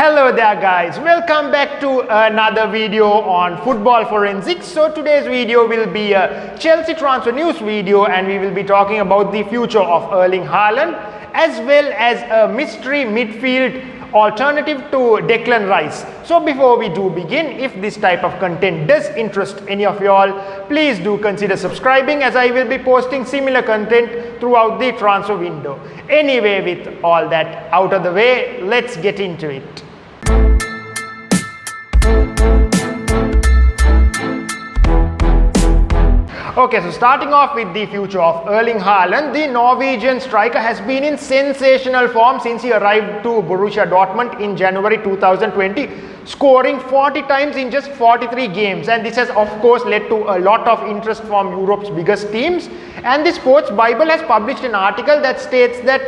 Hello there guys, welcome back to another video on football forensics. So today's video will be a Chelsea transfer news video and we will be talking about the future of Eerling Haaland as well as a mystery midfield alternative to Declan Rice. So before we do begin, if this type of content does interest any of y'all, please do consider subscribing as I will be posting similar content throughout the transfer window. Anyway, with all that out of the way, let's get into it. Okay, so starting off with the future of Eerling Haaland, the Norwegian striker has been in sensational form since he arrived to Borussia Dortmund in January 2020, scoring 40 times in just 43 games, and this has of course led to a lot of interest from Europe's biggest teams. And the Sports Bible has published an article that states that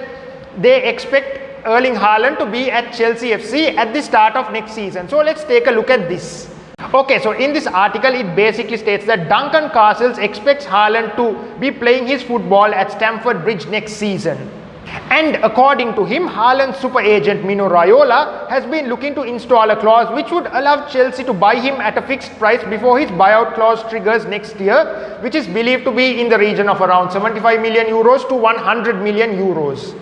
they expect Eerling Haaland to be at Chelsea FC at the start of next season. So let's take a look at this. Okay, so in this article it basically states that Duncan Castles expects Haaland to be playing his football at Stamford Bridge next season. And according to him, Haaland's super agent Mino Raiola has been looking to install a clause which would allow Chelsea to buy him at a fixed price before his buyout clause triggers next year, which is believed to be in the region of around 75 million euros to 100 million euros.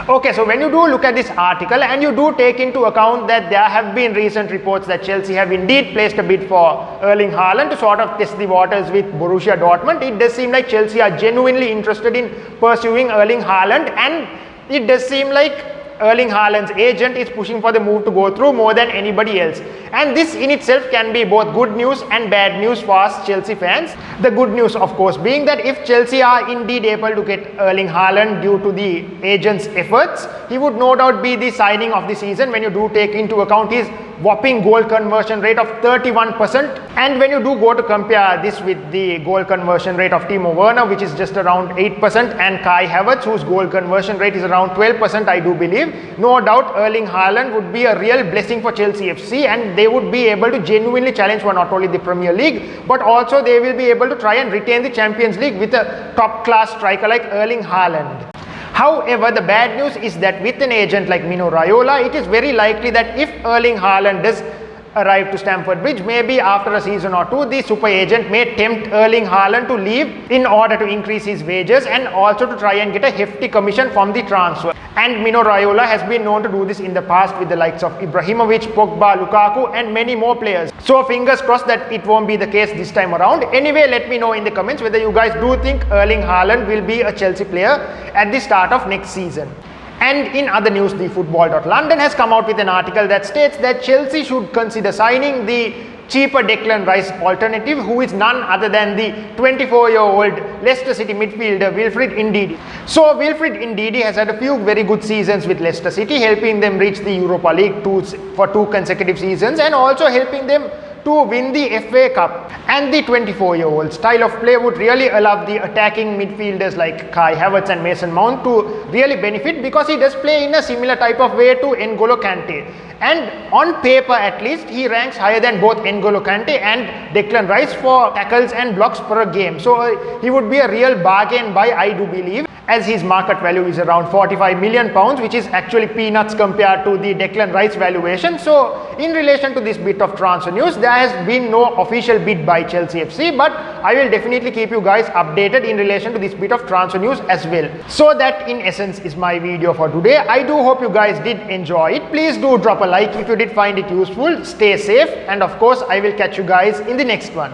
Okay, so when you do look at this article and you do take into account that there have been recent reports that Chelsea have indeed placed a bid for Eerling Haaland to sort of test the waters with Borussia Dortmund, it does seem like Chelsea are genuinely interested in pursuing Eerling Haaland, and it does seem like Eerling Haaland's agent is pushing for the move to go through more than anybody else. And this in itself can be both good news and bad news for us Chelsea fans. The good news of course being that if Chelsea are indeed able to get Eerling Haaland due to the agent's efforts, he would no doubt be the signing of the season when you do take into account his whopping goal conversion rate of 31%. And when you do go to compare this with the goal conversion rate of Timo Werner, which is just around 8%, and Kai Havertz, whose goal conversion rate is around 12%, I do believe, no doubt Eerling Haaland would be a real blessing for Chelsea FC, and they would be able to genuinely challenge for not only the Premier League, but also they will be able to try and retain the Champions League with a top-class striker like Eerling Haaland. However, the bad news is that with an agent like Mino Raiola, it is very likely that if Eerling Haaland does arrive to Stamford Bridge, maybe after a season or two, the super agent may tempt Eerling Haaland to leave in order to increase his wages and also to try and get a hefty commission from the transfer. And Mino Raiola has been known to do this in the past with the likes of Ibrahimovic, Pogba, Lukaku and many more players. So fingers crossed that it won't be the case this time around. Anyway, let me know in the comments whether you guys do think Eerling Haaland will be a Chelsea player at the start of next season. And in other news, the Football.London has come out with an article that states that Chelsea should consider signing the cheaper Declan Rice alternative, who is none other than the 24-year-old Leicester City midfielder Wilfred Ndidi. So Wilfred Ndidi has had a few very good seasons with Leicester City, helping them reach the Europa League for two consecutive seasons and also helping them to win the FA Cup. And the 24-year-old style of play would really allow the attacking midfielders like Kai Havertz and Mason Mount to really benefit, because he does play in a similar type of way to N'Golo Kante. And on paper at least, he ranks higher than both N'Golo Kante and Declan Rice for tackles and blocks per game. So he would be a real bargain buy, I do believe, as his market value is around 45 million pounds, which is actually peanuts compared to the Declan Rice valuation. So in relation to this bit of transfer news, there has been no official bid by Chelsea FC, but I will definitely keep you guys updated in relation to this bit of transfer news as well. So that in essence is my video for today. I do hope you guys did enjoy it. Please do drop a like if you did find it useful. Stay safe, and of course I will catch you guys in the next one.